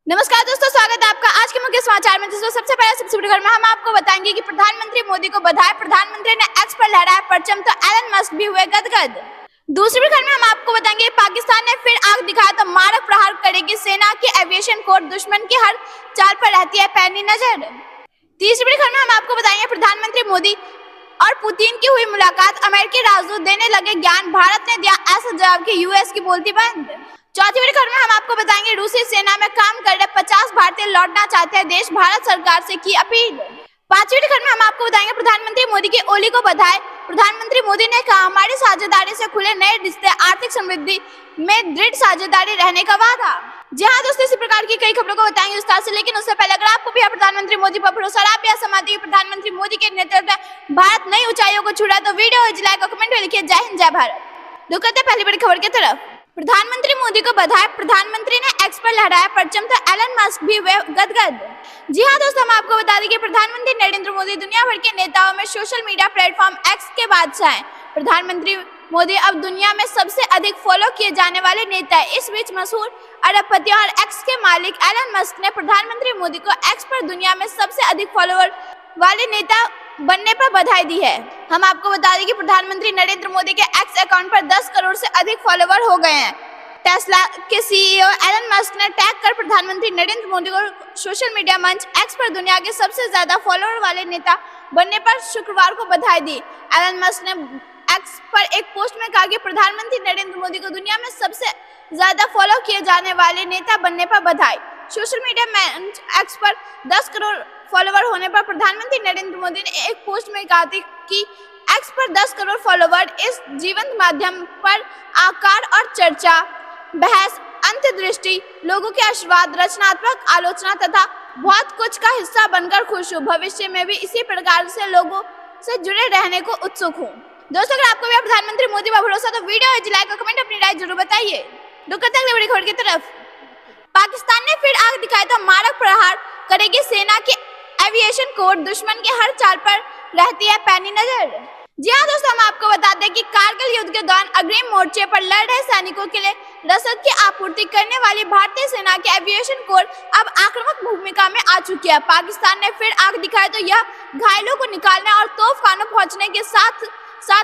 नमस्कार दोस्तों, स्वागत है आपका आज के मुख्य समाचार में। जिसमें सबसे पहले सबसे बड़ी खबर में हम आपको बताएंगे कि प्रधानमंत्री मोदी को बधाई। प्रधानमंत्री ने एक्स पर लहराया परचम तो एलन मस्क भी हुए गदगद। दूसरी बड़ी खबर में हम आपको बताएंगे पाकिस्तान ने फिर आग दिखाया तो मारक प्रहार करेगी सेना की एविएशन कोर, दुश्मन की हर चाल पर रहती है पैनी नजर। तीसरी बड़ी खबर में हम आपको बताएंगे प्रधानमंत्री मोदी और पुतिन की हुई मुलाकात, अमेरिकी राजदूत देने लगे ज्ञान, भारत ने दिया ऐसा जवाब कि यूएस की बोलती बंद। चौथी बड़ी खबर में हम आपको बताएंगे रूसी सेना में काम कर रहे 50 भारतीय लौटना चाहते हैं देश, भारत सरकार से की अपील। पांचवी बड़ी खबर में हम आपको बताएंगे प्रधानमंत्री मोदी की ओली को बधाई। प्रधानमंत्री मोदी ने कहा हमारी साझेदारी से खुले नए रिश्ते, आर्थिक समृद्धि में दृढ़ साझेदारी रहने का वादा। जी हाँ दोस्तों, इसी प्रकार की कई खबरों को बताएंगे विस्तार से, लेकिन उससे पहले अगर आपको भी प्रधानमंत्री मोदी पर भरोसा, आप यह समझते हैं प्रधानमंत्री मोदी के नेतृत्व में भारत नई ऊंचाइयों को छू रहा है तो वीडियो लाइक और कमेंट में लिखिए जय हिंद जय भारत। रुक करते पहली बड़ी खबर की तरफ। प्रधानमंत्री मोदी को बधाई। प्रधानमंत्री ने एक्स पर लहराया परचम तो एलन मस्क भी हुए गदगद। जी हाँ दोस्तों, हम आपको बता दें कि प्रधानमंत्री नरेंद्र मोदी दुनिया भर के नेताओं में सोशल मीडिया प्लेटफॉर्म एक्स के बादशाह हैं। प्रधानमंत्री मोदी अब दुनिया में सबसे अधिक फॉलो किए जाने वाले नेता है। इस बीच मशहूर अरबपति और एक्स के मालिक एलन मस्क ने प्रधानमंत्री मोदी को एक्स पर दुनिया में सबसे अधिक फॉलोअर वाले नेता बनने पर बधाई दी है। हम आपको बता दें कि प्रधानमंत्री नरेंद्र मोदी के एक्स अकाउंट पर 10 करोड़ से अधिक फॉलोअर हो गए हैं। टेस्ला के सीईओ एलन मस्क ने टैग कर प्रधानमंत्री नरेंद्र मोदी को सोशल मीडिया मंच एक्स पर दुनिया के सबसे ज्यादा फॉलोअर वाले नेता बनने पर शुक्रवार को बधाई दी। एलन मस्क ने एक्स पर एक पोस्ट में कहा कि प्रधानमंत्री नरेंद्र मोदी को दुनिया में सबसे ज्यादा फॉलो किए जाने वाले नेता बनने पर बधाई। सोशल मीडिया मंच एक्स पर 10 करोड़ फॉलोवर होने पर प्रधानमंत्री नरेंद्र मोदी ने एक पोस्ट में कहा था कि एक्स पर 10 करोड़ फॉलोवर इस जीवंत माध्यम पर आकार और चर्चा, बहस, अंतर्दृष्टि, लोगों के आशीर्वाद, रचनात्मक आलोचना तथा बहुत कुछ का हिस्सा बनकर खुश हूँ। भविष्य में भी इसी प्रकार से लोगों से जुड़े रहने को उत्सुक हूँ। दोस्तों, अगर आपको भी प्रधानमंत्री मोदी पर भरोसा तो वीडियो लाइक और कमेंट अपनी राय जरूर बताइए। अगली बड़ी खबर की तरफ। पाकिस्तान ने फिर आग दिखाई तो मारक प्रहार करेगी सेना की एविएशन कोर, दुश्मन के हर चाल पर रहती है पैनी नजर। जी हाँ दोस्तों, हम आपको बता दें कि कारगिल युद्ध के दौरान अग्रिम मोर्चे पर लड़ रहे सैनिकों के लिए रसद की आपूर्ति करने वाली भारतीय सेना की एविएशन कोर अब आक्रामक भूमिका में आ चुकी है। पाकिस्तान ने फिर आग दिखाई तो यह घायलों को निकालने और तोपखानों पहुंचने के साथ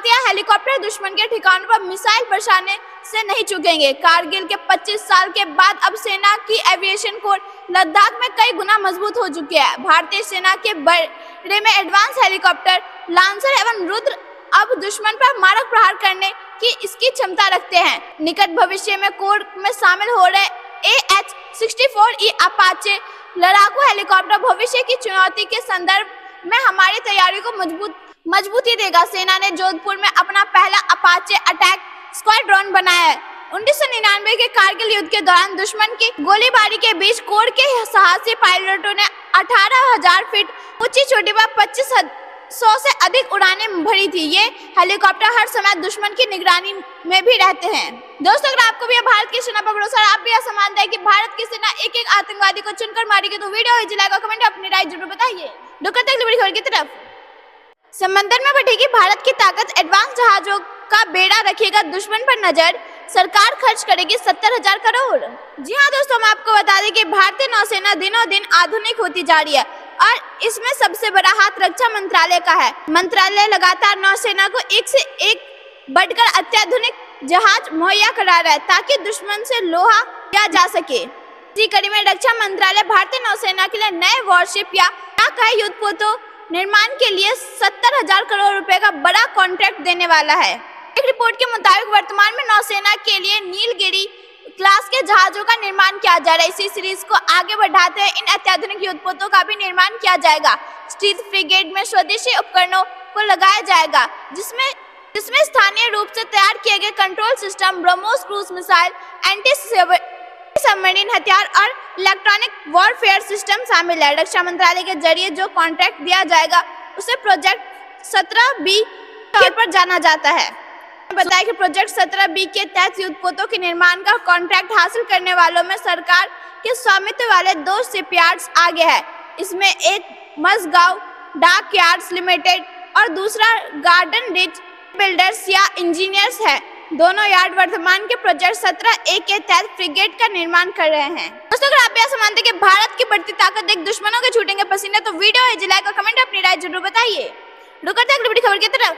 यह हेलीकॉप्टर दुश्मन के ठिकानों पर मिसाइल बरसाने से नहीं चूकेंगे। कारगिल के 25 साल के बाद अब सेना की एविएशन कोर लद्दाख में कई गुना मजबूत हो चुकी है। भारतीय सेना के बड़े में एडवांस हेलीकॉप्टर लांसर एवं रुद्र अब दुश्मन पर मारक प्रहार करने की इसकी क्षमता रखते हैं। निकट भविष्य में कोर में शामिल हो रहे AH-64E अपाचे लड़ाकू हेलीकॉप्टर भविष्य की चुनौती के संदर्भ में हमारी तैयारी को मजबूती देगा। सेना ने जोधपुर में अपना पहला अपाचे अटैक स्क्वाड्रन बनाया है। 1999 के कारगिल युद्ध के दौरान दुश्मन की गोलीबारी के बीच कोर के साहसी पायलटों ने 18,000 फीट ऊंची चोटी पर 2500 से अधिक उड़ानें भरी थी। ये हेलीकॉप्टर हर समय दुश्मन की निगरानी में भी रहते हैं। दोस्तों, अगर आपको भी भारत की सेना पर भरोसा है, आप भी ऐसा मानते हैं कि भारत की सेना एक एक आतंकवादी को चुनकर मारेगी तो वीडियो लाइक और कमेंट अपनी राय जरूर बताइए। अगली बड़ी खबर की तरफ। समंदर में बढ़ेगी भारत की ताकत, एडवांस जहाजों का बेड़ा रखेगा दुश्मन पर नजर, सरकार खर्च करेगी 70,000 करोड़। जी हाँ दोस्तों, हम आपको बता दें कि भारतीय नौसेना दिनों दिन आधुनिक होती जा रही है और इसमें सबसे बड़ा हाथ रक्षा मंत्रालय का है। मंत्रालय लगातार नौसेना को एक से एक बढ़कर अत्याधुनिक जहाज मुहैया करा रहा है ताकि दुश्मन से लोहा किया जा सके। इसी कड़ी में रक्षा मंत्रालय भारतीय नौसेना के लिए नए वॉरशिप या युद्धपोतों निर्माण के लिए 70,000 करोड़ रुपए का बड़ा कॉन्ट्रैक्ट देने वाला है। एक रिपोर्ट के मुताबिक वर्तमान में नौसेना के लिए नीलगिरी क्लास के जहाजों का निर्माण किया जा रहा है। इसी सीरीज को आगे बढ़ाते हैं इन अत्याधुनिक युद्धपोतों का भी निर्माण किया जाएगा। स्टील्थ फ्रिगेट में स्वदेशी उपकरणों को लगाया जाएगा जिसमें स्थानीय रूप से तैयार किए गए control system, BrahMos cruise missile, anti submarine हथियार और इलेक्ट्रॉनिक वॉरफेयर सिस्टम शामिल है। रक्षा मंत्रालय के जरिए जो कॉन्ट्रैक्ट दिया जाएगा उसे प्रोजेक्ट 17B तौर पर जाना जाता है। बताया कि प्रोजेक्ट 17B के तहत युद्धपोतों के निर्माण का कॉन्ट्रैक्ट हासिल करने वालों में सरकार के स्वामित्व वाले 2 शिपयार्ड्स आगे है। इसमें एक मझगांव डॉक यार्ड्स लिमिटेड और दूसरा गार्डन रिच बिल्डर्स या इंजीनियर्स है। दोनों यार्ड वर्धमान के प्रोजेक्ट 17A के तहत फ्रिगेट का निर्माण कर रहे हैं। दोस्तों अगर आप ऐसा मानते हैं कि भारत की बढ़ती ताकत देख दुश्मनों के छूटेंगे पसीने तो वीडियो है लाइक और कमेंट अपनी राय जरूर बताइए। रुक करते हैं अगली बड़ी खबर की तरफ।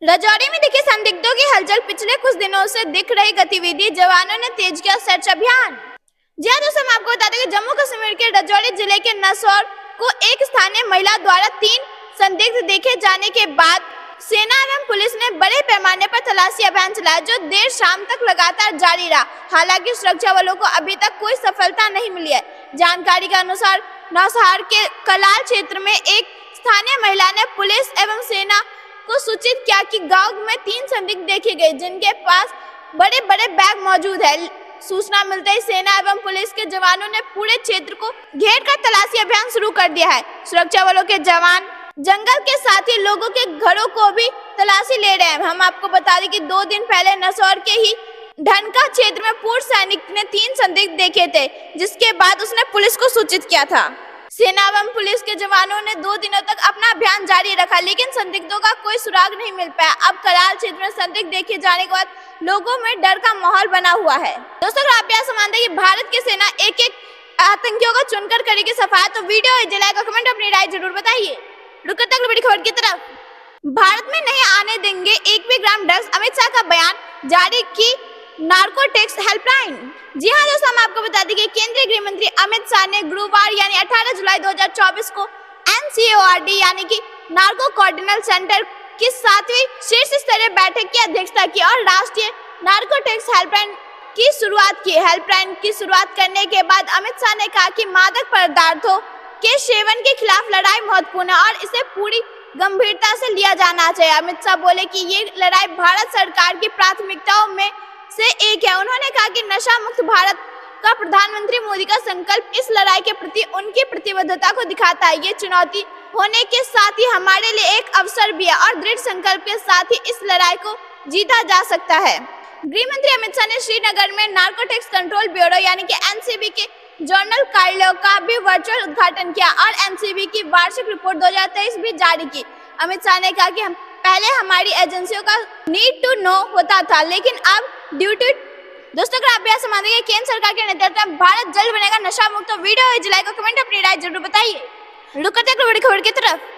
राजौरी में दिखे संदिग्धों की हलचल, पिछले कुछ दिनों से दिख रही गतिविधि, जवानों ने तेज किया सर्च अभियान। जी हाँ दोस्तों, हम आपको बता दें कि जम्मू कश्मीर के राजौरी जिले के नसौर को एक स्थानीय महिला द्वारा 3 संदिग्ध देखे जाने के बाद सेना एवं पुलिस ने बड़े पैमाने पर तलाशी अभियान चलाया जो देर शाम तक लगातार जारी रहा। हालांकि सुरक्षा बलों को अभी तक कोई सफलता नहीं मिली है। जानकारी के अनुसार नौशहर के कलाल क्षेत्र में एक स्थानीय महिला ने पुलिस एवं सेना को सूचित किया कि गांव में 3 संदिग्ध देखे गए जिनके पास बड़े बड़े बैग मौजूद है। सूचना मिलते ही सेना एवं पुलिस के जवानों ने पूरे क्षेत्र को घेर कर तलाशी अभियान शुरू कर दिया है। सुरक्षा बलों के जवान जंगल के साथ ही लोगों के घरों को भी तलाशी ले रहे हैं। हम आपको बता दें कि 2 दिन पहले नसौर के ही ढनका क्षेत्र में पूर्व सैनिक ने 3 संदिग्ध देखे थे, जिसके बाद उसने पुलिस को सूचित किया था। सेना एवं पुलिस के जवानों ने 2 दिनों तक अपना अभियान जारी रखा, लेकिन संदिग्धों का कोई सुराग नहीं मिल पाया। अब कराल क्षेत्र में संदिग्ध देखे जाने के बाद लोगों में डर का माहौल बना हुआ है। दोस्तों अगर आप यह मानते हैं कि भारत की सेना एक आतंकियों को चुनकर करेगी सफाया तो वीडियो लाइक और कमेंट अपनी राय जरूर बताइए। रुक करते हैं बड़ी खबर की तरफ। भारत में नहीं आने देंगे 1 भी ग्राम ड्रग्स, अमित शाह का बयान, जारी की नार्कोटिक्स हेल्पलाइन। जी हाँ दोस्तों, हम आपको बता दें कि केंद्रीय गृह मंत्री अमित शाह ने गुरुवार यानी 18 जुलाई 2024 को NCORD यानी कि नार्को कोऑर्डिनेशन सेंटर की 7वीं शीर्ष स्तरीय बैठक की अध्यक्षता की और राष्ट्रीय नार्कोटिक्स हेल्पलाइन की शुरुआत की। हेल्पलाइन की शुरुआत करने के बाद अमित शाह ने कहा कि मादक पदार्थों के सेवन के खिलाफ लड़ाई महत्वपूर्ण है और इसे पूरी गंभीरता से लिया जाना चाहिए। अमित शाह बोले कि ये लड़ाई भारत सरकार की प्राथमिकताओं में से एक है। उन्होंने कहा कि नशा मुक्त भारत का प्रधानमंत्री मोदी का संकल्प इस लड़ाई के प्रति उनकी प्रतिबद्धता को दिखाता है। ये चुनौती होने के साथ ही हमारे लिए एक अवसर भी है और दृढ़ संकल्प के साथ ही इस लड़ाई को जीता जा सकता है। गृह मंत्री अमित शाह ने श्रीनगर में नार्कोटिक्स कंट्रोल ब्यूरो यानी कि NCB के जर्नल कार्यालय का भी वर्चुअल उद्घाटन किया और NCB की वार्षिक रिपोर्ट 2023 भी जारी की। अमित शाह ने कहा कि पहले हमारी एजेंसियों का नीड टू नो होता था, लेकिन अब ड्यूटी। दोस्तों अगर आप यह मानेंगे केंद्र सरकार के नेतृत्व में भारत जल्द बनेगा नशा मुक्त तो वीडियो लाइक और कमेंट अपनी राय जरूर बताइए। रुक करते हैं बड़ी खबर की तरफ।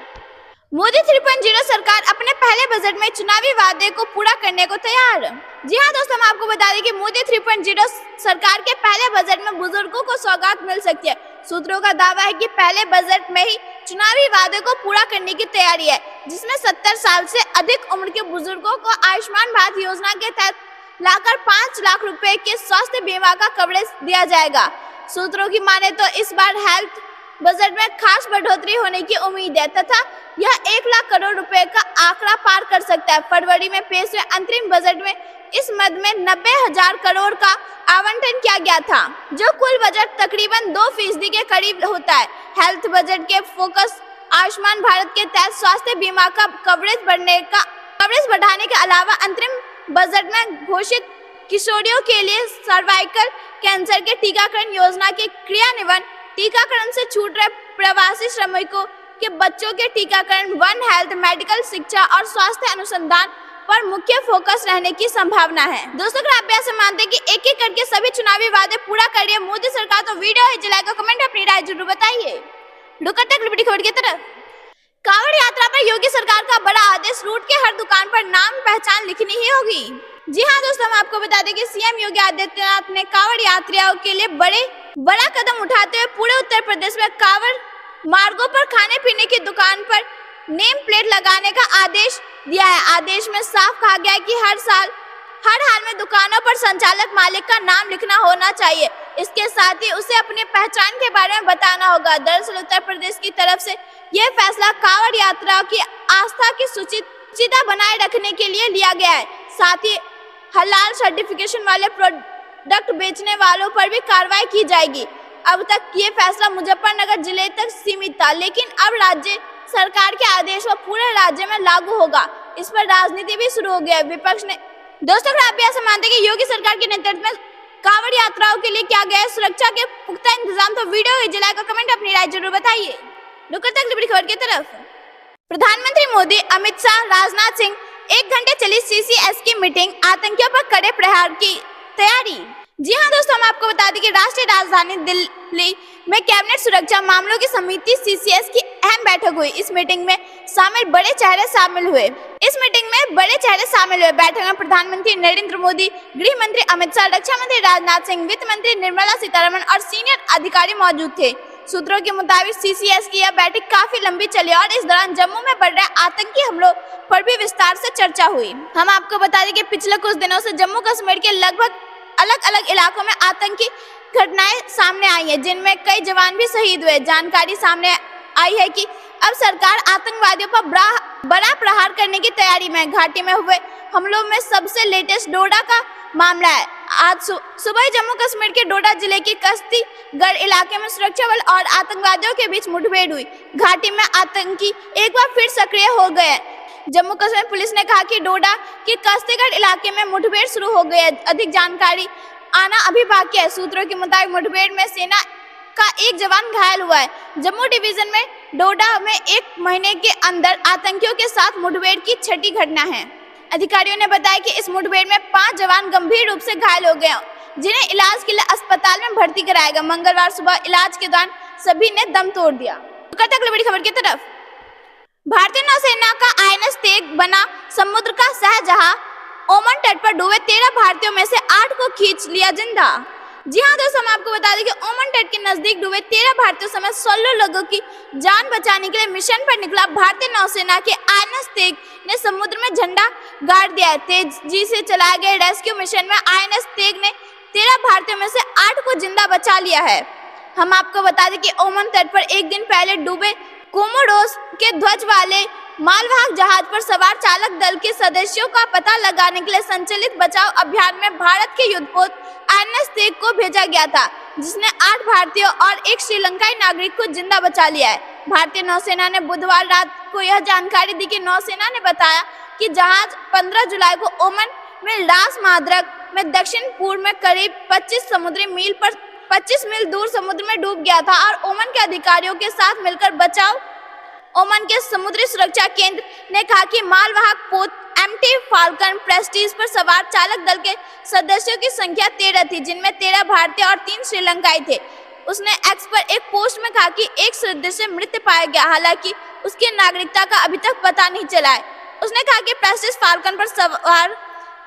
मोदी 3.0 सरकार अपने पहले बजट में चुनावी वादे को पूरा करने को तैयार। जी हाँ दोस्तों, हम आपको बता दें कि मोदी 3.0 सरकार के पहले बजट में बुजुर्गों को सौगात मिल सकती है। सूत्रों का दावा है कि पहले बजट में ही चुनावी वादे को पूरा करने की तैयारी है, जिसमें 70 साल से अधिक उम्र के बुजुर्गों को आयुष्मान भारत योजना के तहत लाकर 5 लाख रुपए के स्वास्थ्य बीमा का कवरेज दिया जाएगा। सूत्रों की माने तो इस बार हेल्थ बजट में खास बढ़ोतरी होने की उम्मीद है तथा यह 1 लाख करोड़ रुपए का आंकड़ा पार कर सकता है। फरवरी में पेश हुए अंतरिम बजट में इस मद में 90,000 करोड़ का आवंटन किया गया था, जो कुल बजट तकरीबन 2% के करीब होता है। हेल्थ बजट के फोकस आयुष्मान भारत के तहत स्वास्थ्य बीमा का कवरेज बढ़ाने के अलावा अंतरिम बजट में घोषित किशोरियों के लिए सर्वाइकल कैंसर के टीकाकरण योजना के क्रियान्वयन, टीकाकरण से छूट रहे प्रवासी श्रमिकों के बच्चों के टीकाकरण, वन हेल्थ, मेडिकल शिक्षा और स्वास्थ्य अनुसंधान पर मुख्य फोकस रहने की संभावना है। दोस्तों अगर आप ऐसे मानते हैं कि एक एक करके सभी चुनावी वादे पूरा कर रही है मोदी सरकार तो वीडियो लाइक और कमेंट अपनी राय जरूर बताइए। बड़ी खबर की तरफ। कांवड़ यात्रा पर योगी सरकार का बड़ा आदेश, रूट के हर दुकान पर नाम पहचान लिखनी ही होगी। जी हाँ दोस्तों, हम आपको बता दें कि सीएम योगी आदित्यनाथ ने कांवड़ यात्रियों के लिए बड़ा कदम उठाते हुए पूरे उत्तर प्रदेश में कांवड़ मार्गों पर खाने पीने की दुकान पर नेम प्लेट लगाने का आदेश दिया है। आदेश में साफ कहा गया है कि हर हाल में दुकानों पर संचालक मालिक का नाम लिखना होना चाहिए। इसके साथ ही उसे अपनी पहचान के बारे में बताना होगा। दरअसल उत्तर प्रदेश की तरफ से यह फैसला कांवड़ यात्राओं की आस्था की सुचिता बनाए रखने के लिए लिया गया है। साथ ही हलाल सर्टिफिकेशन वाले प्रोडक्ट बेचने वालों पर भी कार्रवाई की जाएगी। अब तक ये फैसला मुजफ्फरनगर जिले तक सीमित था, लेकिन अब राज्य सरकार के आदेश पर पूरे राज्य में लागू होगा। इस पर राजनीति भी शुरू हो गया है। विपक्ष ने दोस्तों अगर आप ऐसा मानते हैं कि योगी सरकार के नेतृत्व में कांवड़ यात्राओं के लिए क्या गया सुरक्षा के पुख्ता इंतजाम तो वीडियो लाइक और कमेंट अपनी राय जरूर बताइए। रुकते अगली बड़ी खबर की तरफ। प्रधानमंत्री मोदी, अमित शाह, राजनाथ सिंह 1 घंटे चली CCS की मीटिंग, आतंकियों पर कड़े प्रहार की तैयारी। जी हाँ दोस्तों, हम आपको बता दें कि राष्ट्रीय राजधानी दिल्ली में कैबिनेट सुरक्षा मामलों की समिति CCS की अहम बैठक हुई। इस मीटिंग में बड़े चेहरे शामिल हुए। बैठक में प्रधानमंत्री नरेंद्र मोदी, गृह मंत्री अमित शाह, रक्षा मंत्री राजनाथ सिंह, वित्त मंत्री निर्मला सीतारमण और सीनियर अधिकारी मौजूद थे। सूत्रों के मुताबिक CCS की यह बैठक काफी लंबी चली और इस दौरान जम्मू में बढ़ रहे आतंकी हमलों पर भी विस्तार से चर्चा हुई। हम आपको बता दें कि पिछले कुछ दिनों से जम्मू कश्मीर के लगभग अलग अलग इलाकों में आतंकी घटनाएं सामने आई हैं, जिनमें कई जवान भी शहीद हुए। जानकारी सामने आई है कि अब सरकार आतंकवादियों पर बड़ा प्रहार करने की तैयारी में है। घाटी में हुए हमलों में सबसे लेटेस्ट डोडा का मामला है। आज सुबह जम्मू कश्मीर के डोडा जिले के कश्तीगढ़ इलाके में सुरक्षा बल और आतंकवादियों के बीच मुठभेड़ हुई। घाटी में आतंकी एक बार फिर सक्रिय हो गए। जम्मू कश्मीर पुलिस ने कहा कि डोडा के कश्तीगढ़ इलाके में मुठभेड़ शुरू हो गई है। अधिक जानकारी आना अभी बाकी है। सूत्रों के मुताबिक मुठभेड़ में सेना का एक जवान घायल हुआ है। जम्मू डिवीजन में डोडा में 1 महीने के अंदर आतंकियों के साथ मुठभेड़ की छठी घटना है। अधिकारियों ने बताया कि इस मुठभेड़ में 5 जवान गंभीर रूप से घायल हो गए, जिन्हें इलाज के लिए अस्पताल में भर्ती कराया गया। मंगलवार सुबह इलाज के दौरान सभी ने दम तोड़ दिया। अगली बड़ी खबर की तरफ, भारतीय नौसेना का INS तेग बना समुद्र का शाहजहां, ओमान तट पर डूबे 13 भारतीयों में से 8 को खींच लिया जिंदा। जी हाँ दोस्तों, हम आपको बता दें कि ओमान तट के नजदीक डूबे 13 भारतीयों समेत 16 लोगों की जान बचाने के लिए मिशन पर निकला भारतीय नौसेना के INS तेग ने समुद्र में झंडा गाड़ दिया है। तेजी से चलाए गए रेस्क्यू मिशन में INS तेग ने 13 भारतीयों में से 8 को जिंदा बचा लिया है। हम आपको बता दें कि ओमान तट पर एक दिन पहले डूबे कोमोडोस के ध्वज वाले मालवाहक जहाज पर सवार चालक दल के सदस्यों का पता लगाने के लिए संचालित बचाव अभियान में भारत के युद्धपोत INS तेग को भेजा गया था, जिसने 8 भारतीयों और 1 श्रीलंकाई नागरिक को जिंदा बचा लिया है। भारतीय नौसेना ने बुधवार रात को यह जानकारी दी कि नौसेना ने बताया कि जहाज 15 जुलाई को ओमान में लास माद्रक में दक्षिण पूर्व में करीब 25 मील दूर समुद्र में डूब गया था और ओमान के अधिकारियों के साथ मिलकर बचाव। ओमान के समुद्री सुरक्षा केंद्र ने कहा कि मालवाहक पोत MT फाल्कन प्रेस्टीज पर सवार चालक दल के सदस्यों की संख्या 13 थी, जिनमें 13 भारतीय और 3 श्रीलंकाई थे। उसने एक्स पर एक पोस्ट में कहा कि एक सदस्य मृत पाया गया, हालांकि उसकी नागरिकता का अभी तक पता नहीं चला है। उसने कहा कि प्रेस्टीज फाल्कन पर सवार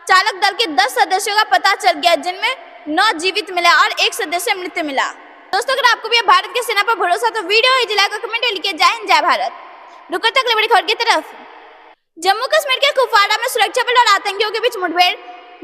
चालक दल के 10 सदस्यों का पता चल गया, जिनमें 9 जीवित मिला और 1 सदस्य मृत मिला। दोस्तों, अगर आपको भी भारत की सेना पर भरोसा तो वीडियो जिला का कमेंट लिखिए। जय हिंद, जय भारत। रुको तक बड़ी खबर की तरफ, जम्मू कश्मीर के कुपवाड़ा में सुरक्षा बल और आतंकियों के बीच मुठभेड़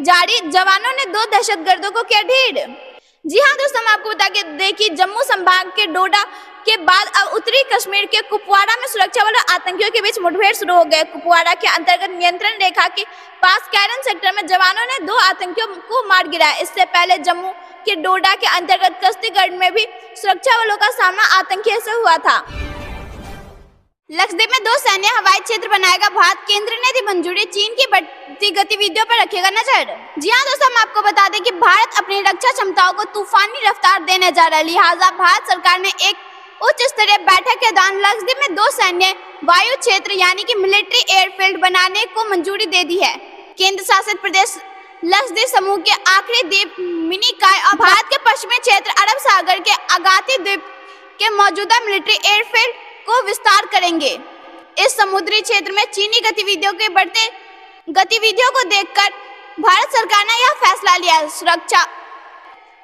जारी, जवानों ने 2 दहशतगर्दों को किया ढेर। जी हाँ दोस्तों, हम आपको बता के देखिए डोडा संभाग के डोडा के बाद अब उत्तरी कश्मीर के कुपवाड़ा में सुरक्षा बल और आतंकियों के बीच मुठभेड़ शुरू हो गए। कुपवाड़ा के अंतर्गत नियंत्रण रेखा के पास कैरन सेक्टर में जवानों ने 2 आतंकियों को मार गिराया। इससे पहले जम्मू के डोडा के अंतर्गत कश्तीगढ़ में भी सुरक्षा बलों का सामना आतंकियों से हुआ था। लक्षद्वीप में 2 सैन्य हवाई क्षेत्र बनाएगा भारत, केंद्र ने दी मंजूरी, चीन की बढ़ती गतिविधियों पर रखेगा नजर। जी हाँ दोस्तों, हम आपको बता दें कि भारत अपनी रक्षा क्षमताओं को तूफानी रफ्तार देने जा रहा है। लिहाजा भारत सरकार ने एक उच्च स्तरीय बैठक के दौरान लक्षद्वीप में 2 सैन्य वायु क्षेत्र यानी कि मिलिट्री एयरफील्ड बनाने को मंजूरी दे दी है। केंद्र शासित प्रदेश लक्षद्वीप समूह के आखिरी द्वीप मिनिकॉय और भारत के पश्चिमी क्षेत्र अरब सागर के अगाती द्वीप के मौजूदा मिलिट्री एयरफील्ड को विस्तार करेंगे। इस समुद्री क्षेत्र में चीनी गतिविधियों के बढ़ते गतिविधियों को देखकर भारत सरकार ने यह फैसला लिया।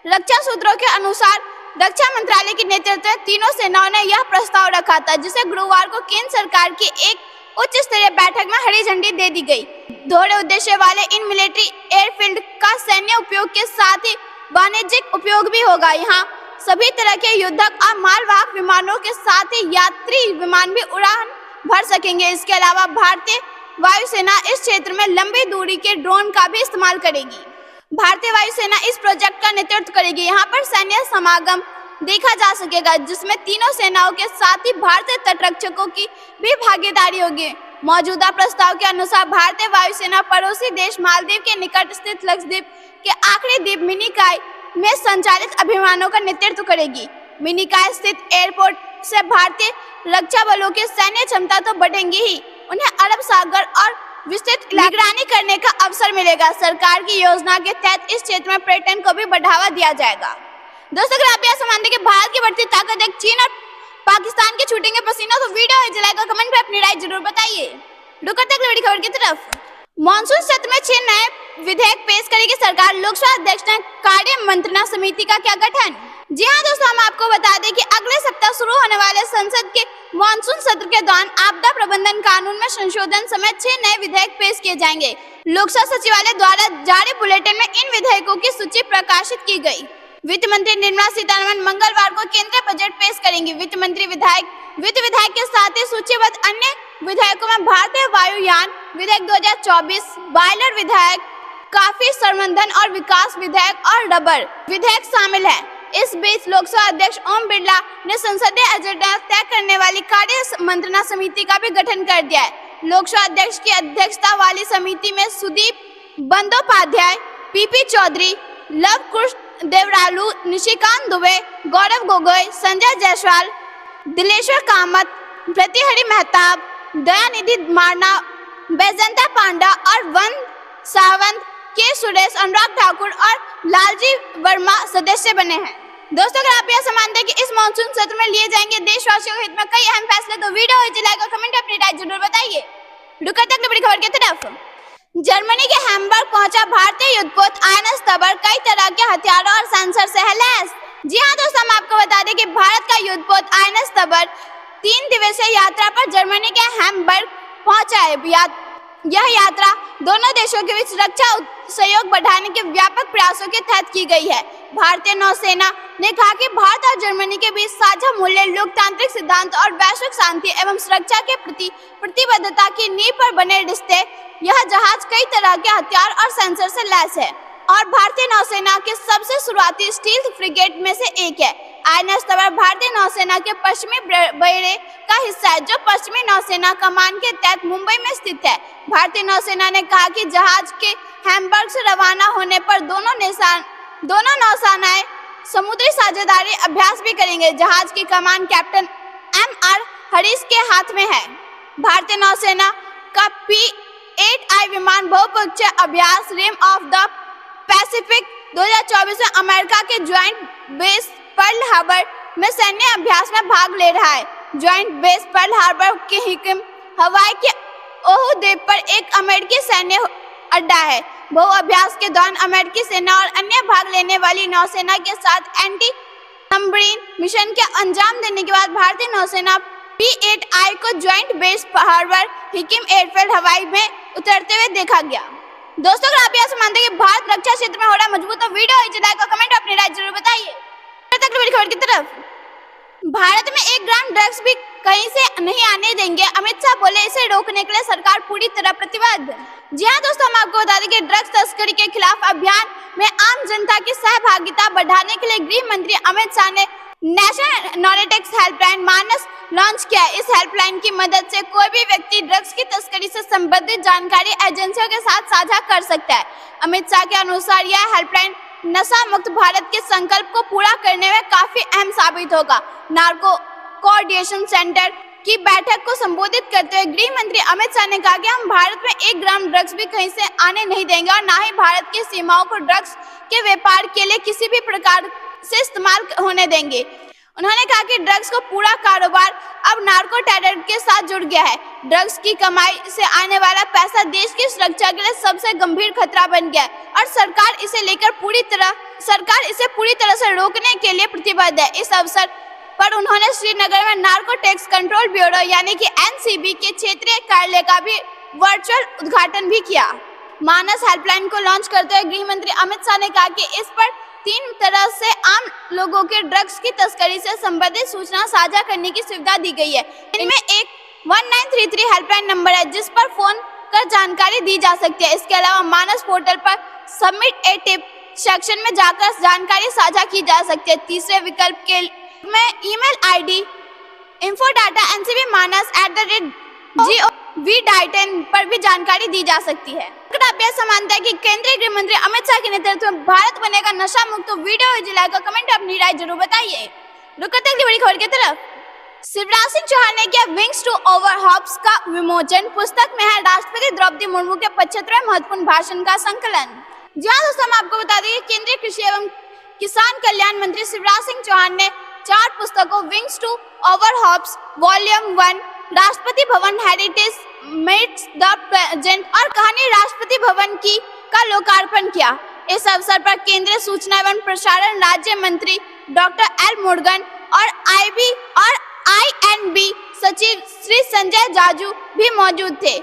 रक्षा सूत्रों के अनुसार रक्षा मंत्रालय के नेतृत्व में तीनों सेनाओं ने यह प्रस्ताव रखा था, जिसे गुरुवार को केंद्र सरकार की एक उच्च स्तरीय बैठक में हरी झंडी दे दी गई। दोहरे उद्देश्य वाले इन मिलिट्री एयरफील्ड का सैन्य उपयोग के साथ ही वाणिज्यिक उपयोग भी होगा। यहाँ सभी तरह के युद्धक और मालवाहक विमानों के साथ ही यात्री विमान भी उड़ान भर सकेंगे। इसके अलावा भारतीय वायुसेना इस क्षेत्र में लंबी दूरी के ड्रोन का भी इस्तेमाल करेगी। भारतीय वायुसेना इस प्रोजेक्ट का नेतृत्व करेगी। यहाँ पर सैन्य समागम देखा जा सकेगा, जिसमें तीनों सेनाओं के साथ ही भारतीय तटरक्षकों की भी भागीदारी होगी। मौजूदा प्रस्ताव के अनुसार भारतीय वायुसेना पड़ोसी देश मालदीव के निकट स्थित लक्षद्वीप के आखिरी द्वीप मिनिकॉय में संचालित अभियानों का नेतृत्व करेगी। मिनिकॉय स्थित एयरपोर्ट से भारतीय रक्षा बलों की सैन्य क्षमता तो बढ़ेंगी ही, उन्हें अरब सागर और विस्तृत निगरानी करने का अवसर मिलेगा। सरकार की योजना के तहत इस क्षेत्र में पर्यटन को भी बढ़ावा दिया जाएगा। दोस्तों, अगर आप यह समझते हैं कि भारत की बढ़ती ताकत एक चीन और पाकिस्तान के छूटेंगे पसीना, तो वीडियो जलाएगा, कमेंट में अपनी राय जरूर बताइए। रुकते हैं बड़ी खबर की तरफ। मॉनसून सत्र में 6 नए विधेयक पेश करेगी सरकार। लोकसभा अध्यक्ष ने कार्य मंत्रणा समिति का किया गठन। जी हां दोस्तों, हम आपको बता दें कि अगले सप्ताह शुरू होने वाले संसद के मॉनसून सत्र के दौरान आपदा प्रबंधन कानून में संशोधन समेत 6 नए विधेयक पेश किए जाएंगे। लोकसभा सचिवालय द्वारा जारी बुलेटिन में इन विधेयकों की सूची प्रकाशित की गई। वित्त मंत्री निर्मला सीतारमण मंगलवार को केंद्रीय बजट पेश करेंगी। वित्त विधायक के साथ ही सूचीबद्ध अन्य विधेयकों में भारतीय वायुयान विधेयक 2024, बॉयलर विधेयक, काफी संवर्धन और विकास विधेयक और रबर विधेयक शामिल है। इस बीच लोकसभा अध्यक्ष ओम बिरला ने संसदीय एजेंडा तय करने वाली कार्य मंत्रणा समिति का भी गठन कर दिया है। लोकसभा अध्यक्ष की अध्यक्षता वाली समिति में सुदीप बंदोपाध्याय, पीपी चौधरी, लव कुश देवरालू, निशिकांत दुबे, गौरव गोगोई, संजय जायसवाल, दिलेश्वर कामत, प्रतिहरि मेहताब, दयानिधि मारना, बैजंता पांडा और वन सावंत, के सुरेश, अनुराग ठाकुर और लालजी वर्मा सदस्य बने हैं। दोस्तों, अगर आप यह मानते हैं कि इस मानसून सत्र में लिए जाएंगे देशवासियों के हित में कई अहम फैसले, तो वीडियो जलाएगा, कमेंट अपनी राय जरूर बताइए। रुकते हैं बड़ी खबर की तरफ। जर्मनी के हैम्बर्ग पहुंचा भारतीय युद्धपोत आईएनएस तबर, कई तरह के हथियारों और सेंसर से है लैस। जी हां दोस्तों, हम आपको बता दें कि भारत का युद्धपोत आईएनएस तबर 3 दिवसीय यात्रा पर जर्मनी के हैम्बर्ग पहुंचा है। यह यात्रा दोनों देशों के बीच रक्षा सहयोग बढ़ाने के व्यापक प्रयासों के तहत की गई है। भारतीय नौसेना ने कहा कि भारत और जर्मनी के बीच साझा मूल्य, लोकतांत्रिक सिद्धांत और वैश्विक शांति एवं सुरक्षा के प्रति प्रतिबद्धता की नींव पर बने रिश्ते। यह जहाज कई तरह के हथियार और सेंसर से लैस है और भारतीय नौसेना के सबसे शुरुआती स्टील्थ फ्रिगेट में से एक है। आईएनएस तबर भारतीय नौसेना के पश्चिमी बेड़े का हिस्सा है, जो पश्चिमी नौसेना कमान के तहत मुंबई में स्थित है। भारतीय नौसेना ने कहा कि जहाज के हैम्बर्ग से रवाना होने पर दोनों नौसेनाएं समुद्री साझेदारी अभ्यास भी करेंगे। जहाज की कमान कैप्टन एम.आर. हरीश के हाथ में है। भारतीय नौसेना का P-8I विमान बहुपक्षीय अभ्यास रिम ऑफ द पैसिफिक 2024 में अमेरिका के ज्वाइंट बेस पर्ल हार्बर में सैन्य अभ्यास में भाग ले रहा है। ज्वाइंट बेस पर्ल हार्बर के हिकिम हवाई के ओहू द्वीप पर एक अमेरिकी सैन्य अड्डा है। बहु अभ्यास के दौरान अमेरिकी सेना और अन्य भाग लेने वाली नौसेना के साथ एंटी सबमरीन मिशन के अंजाम देने के बाद भारतीय नौसेना P-8I को joint base harbour Hickam airfield Hawaii में उतरते हुए देखा गया। दोस्तों, अगर आप यह मानते हैं कि भारत रक्षा क्षेत्र में हो रहा मजबूत, तो वीडियो जलाएगा, कमेंट अपनी राय जरूर बताइए। खबर की तरफ। भारत में 1 ग्राम ड्रग्स भी कहीं से नहीं आने देंगे, अमित शाह बोले। इसे रोकने के लिए सरकार पूरी तरह प्रतिबद्ध। जी हां दोस्तों, हम आपको बता दें कि ड्रग्स तस्करी के खिलाफ अभियान में आम जनता की सहभागिता बढ़ाने के लिए गृह मंत्री अमित शाह ने नेशनल नॉरेटिक्स हेल्पलाइन मानस लॉन्च किया है। इस हेल्पलाइन की मदद से कोई भी व्यक्ति ड्रग्स की तस्करी से संबंधित जानकारी एजेंसियों के साथ साझा कर सकता है। अमित शाह के अनुसार यह हेल्पलाइन नशा मुक्त भारत के संकल्प को पूरा करने में काफी अहम साबित होगा। नार्को कोऑर्डिनेशन सेंटर की बैठक को संबोधित करते हुए गृह मंत्री अमित शाह ने कहा कि हम भारत में 1 ग्राम ड्रग्स भी कहीं से आने नहीं देंगे और न ही भारत की सीमाओं को ड्रग्स के व्यापार के लिए किसी भी प्रकार से इस्तेमाल होने देंगे। उन्होंने कहा कि ड्रग्स को पूरा कारोबार अब नार्को टेरर के साथ जुड़ गया है। ड्रग्स की कमाई से आने वाला पैसा देश की सुरक्षा के लिए सबसे गंभीर खतरा बन गया है और सरकार इसे पूरी तरह से रोकने के लिए प्रतिबद्ध है। इस अवसर पर उन्होंने श्रीनगर में नार्को टैक्स कंट्रोल ब्यूरो यानी कि एनसीबी के क्षेत्रीय कार्यालय का भी वर्चुअल उद्घाटन भी किया। मानस हेल्पलाइन को लॉन्च करते हुए गृह मंत्री अमित शाह ने कहा कि इस पर 3 तरह से आम लोगों के ड्रग्स की तस्करी से संबंधित सूचना साझा करने की सुविधा दी गई है। इनमें एक 1933 हेल्पलाइन नंबर है जिस पर फोन कर जानकारी दी जा सकती है। इसके अलावा मानस पोर्टल पर सबमिट ए टिप सेक्शन में जाकर जानकारी साझा की जा सकती है। तीसरे विकल्प के में ईमेल आईडी info@manas@gov.in पर भी जानकारी दी जा सकती है। अगर आप यह मानते हैं कि केंद्रीय गृह मंत्री अमित शाह के नेतृत्व में भारत बनेगा नशा मुक्त, तो वीडियो जलाकर कमेंट अपनी राय जरूर बताइए। रुकते हैं बड़ी खबर की तरफ। शिवराज सिंह चौहान ने किया विंग्स टू ओवरहॉप्स का विमोचन। पुस्तक में है राष्ट्रपति द्रौपदी मुर्मू के 75वें महत्वपूर्ण भाषण का संकलन। जी हाँ दोस्तों, हम आपको बता दें कि केंद्रीय कृषि एवं किसान कल्याण मंत्री शिवराज सिंह चौहान ने 4 पुस्तकों wings to ओवरहॉप्स volume 1, Rashtrapati Bhavan heritage meets the present और कहानी राष्ट्रपति भवन की का लोकार्पण किया। इस अवसर पर केंद्रीय सूचना एवं प्रसारण राज्य मंत्री डॉक्टर एल मुरुगन और INB सचिव श्री संजय जाजू भी मौजूद थे।